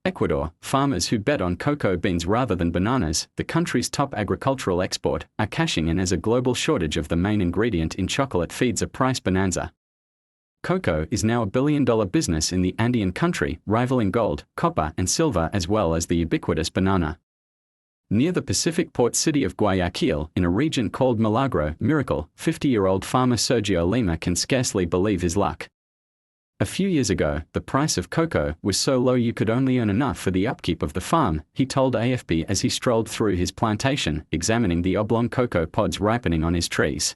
Ecuador, farmers who bet on cocoa beans rather than bananas, the country's top agricultural export, are cashing in as a global shortage of the main ingredient in chocolate feeds a price bonanza. Cocoa is now a billion-dollar business in the Andean country, rivaling gold, copper and silver as well as the ubiquitous banana. Near the Pacific port city of Guayaquil, in a region called Milagro, Miracle, 50-year-old farmer Sergio Lima can scarcely believe his luck. A few years ago, the price of cocoa was so low you could only earn enough for the upkeep of the farm, he told AFP as he strolled through his plantation, examining the oblong cocoa pods ripening on his trees.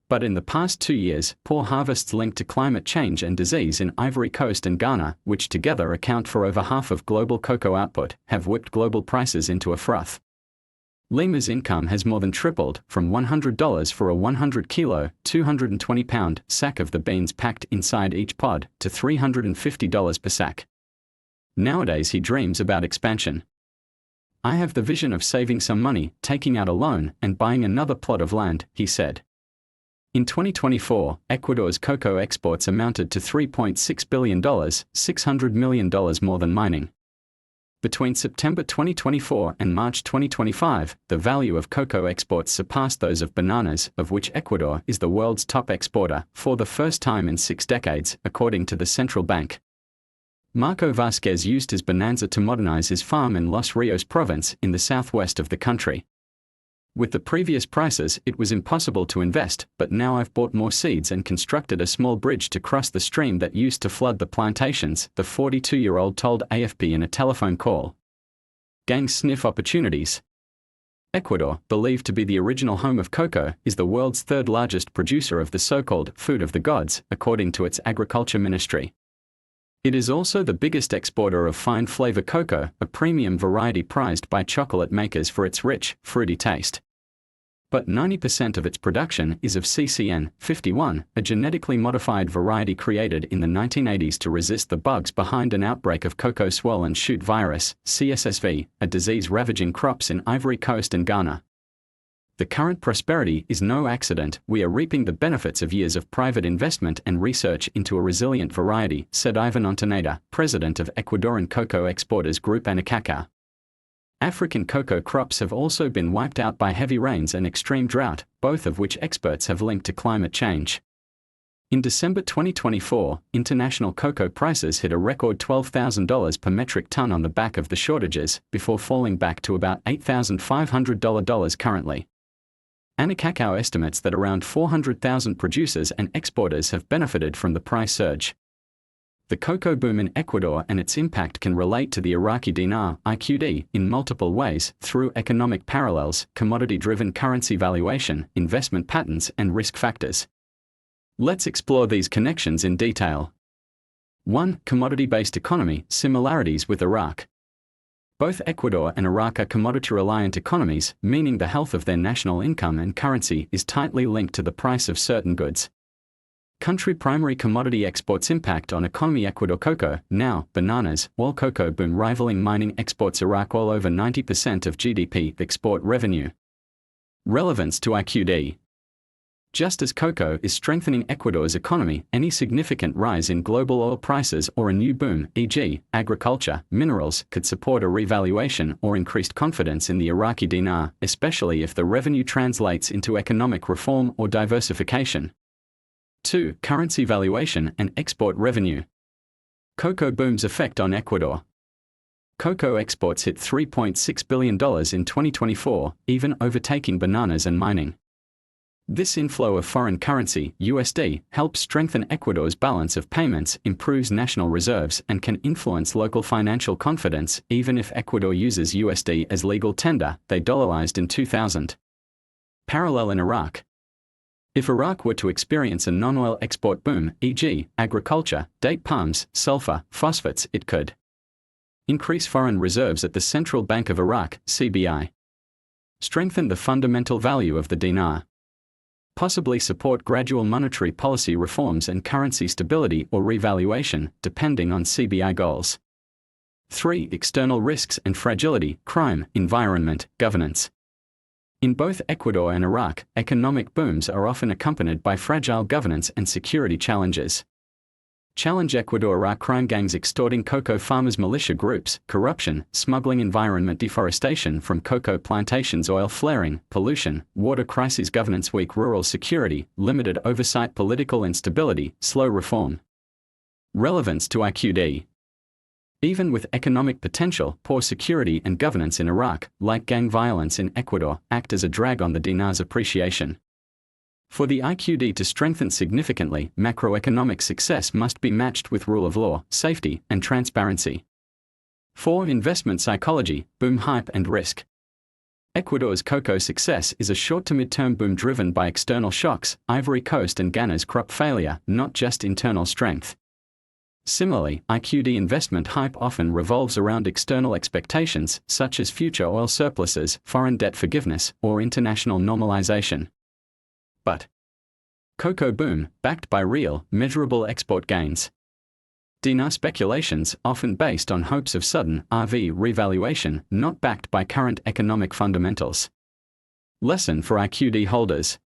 But in the past 2 years, poor harvests linked to climate change and disease in Ivory Coast and Ghana, which together account for over half of global cocoa output, have whipped global prices into a froth. Lima's income has more than tripled, from $100 for a 100-kilo, 220-pound sack of the beans packed inside each pod, to $350 per sack. Nowadays he dreams about expansion. "I have the vision of saving some money, taking out a loan, and buying another plot of land," he said. In 2024, Ecuador's cocoa exports amounted to $3.6 billion, $600 million more than mining. Between September 2024 and March 2025, the value of cocoa exports surpassed those of bananas, of which Ecuador is the world's top exporter, for the first time in 6 decades, according to the central bank. Marco Vasquez used his bonanza to modernize his farm in Los Rios province, in the southwest of the country. "With the previous prices, it was impossible to invest, but now I've bought more seeds and constructed a small bridge to cross the stream that used to flood the plantations," the 42-year-old told AFP in a telephone call. Gangs sniff opportunities. Ecuador, believed to be the original home of cocoa, is the world's third largest producer of the so-called food of the gods, according to its agriculture ministry. It is also the biggest exporter of fine flavor cocoa, a premium variety prized by chocolate makers for its rich, fruity taste. But 90% of its production is of CCN 51, a genetically modified variety created in the 1980s to resist the bugs behind an outbreak of cocoa swollen shoot virus, CSSV, a disease ravaging crops in Ivory Coast and Ghana. "The current prosperity is no accident. We are reaping the benefits of years of private investment and research into a resilient variety," said Ivan Ontaneda, president of Ecuadorian cocoa exporters group Anacaca. African cocoa crops have also been wiped out by heavy rains and extreme drought, both of which experts have linked to climate change. In December 2024, international cocoa prices hit a record $12,000 per metric ton on the back of the shortages, before falling back to about $8,500 currently. Anacacao estimates that around 400,000 producers and exporters have benefited from the price surge. The cocoa boom in Ecuador and its impact can relate to the Iraqi dinar (IQD) in multiple ways, through economic parallels, commodity-driven currency valuation, investment patterns, and risk factors. Let's explore these connections in detail. 1. Commodity-based economy, similarities with Iraq. Both Ecuador and Iraq are commodity-reliant economies, meaning the health of their national income and currency is tightly linked to the price of certain goods. Country primary commodity exports impact on economy. Ecuador cocoa, now bananas, while cocoa boom rivaling mining exports. Iraq well over 90% of GDP export revenue. Relevance to IQD. Just as cocoa is strengthening Ecuador's economy, any significant rise in global oil prices or a new boom, e.g., agriculture, minerals, could support a revaluation or increased confidence in the Iraqi dinar, especially if the revenue translates into economic reform or diversification. 2. Currency valuation and export revenue. Cocoa boom's effect on Ecuador. Cocoa exports hit $3.6 billion in 2024, even overtaking bananas and mining. This inflow of foreign currency, USD, helps strengthen Ecuador's balance of payments, improves national reserves, and can influence local financial confidence, even if Ecuador uses USD as legal tender. They dollarized in 2000. Parallel in Iraq. If Iraq were to experience a non-oil export boom, e.g., agriculture, date palms, sulfur, phosphates, it could increase foreign reserves at the Central Bank of Iraq, CBI, strengthen the fundamental value of the dinar, possibly support gradual monetary policy reforms and currency stability or revaluation, depending on CBI goals. 3. External risks and fragility, crime, environment, governance. In both Ecuador and Iraq, economic booms are often accompanied by fragile governance and security challenges. Challenge Ecuador. Iraq crime gangs extorting cocoa farmers, militia groups, corruption, smuggling, environment, deforestation from cocoa plantations, oil flaring, pollution, water crises, governance weak, rural security, limited oversight, political instability, slow reform. Relevance to IQD. Even with economic potential, poor security and governance in Iraq, like gang violence in Ecuador, act as a drag on the dinar's appreciation. For the IQD to strengthen significantly, macroeconomic success must be matched with rule of law, safety, and transparency. 4. Investment psychology, boom, hype, and risk. Ecuador's cocoa success is a short to mid-term boom driven by external shocks, Ivory Coast and Ghana's crop failure, not just internal strength. Similarly, IQD investment hype often revolves around external expectations, such as future oil surpluses, foreign debt forgiveness, or international normalization. But cocoa boom, backed by real, measurable export gains. Dinar speculations, often based on hopes of sudden RV revaluation, not backed by current economic fundamentals. Lesson for IQD holders.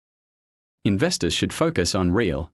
Investors should focus on real,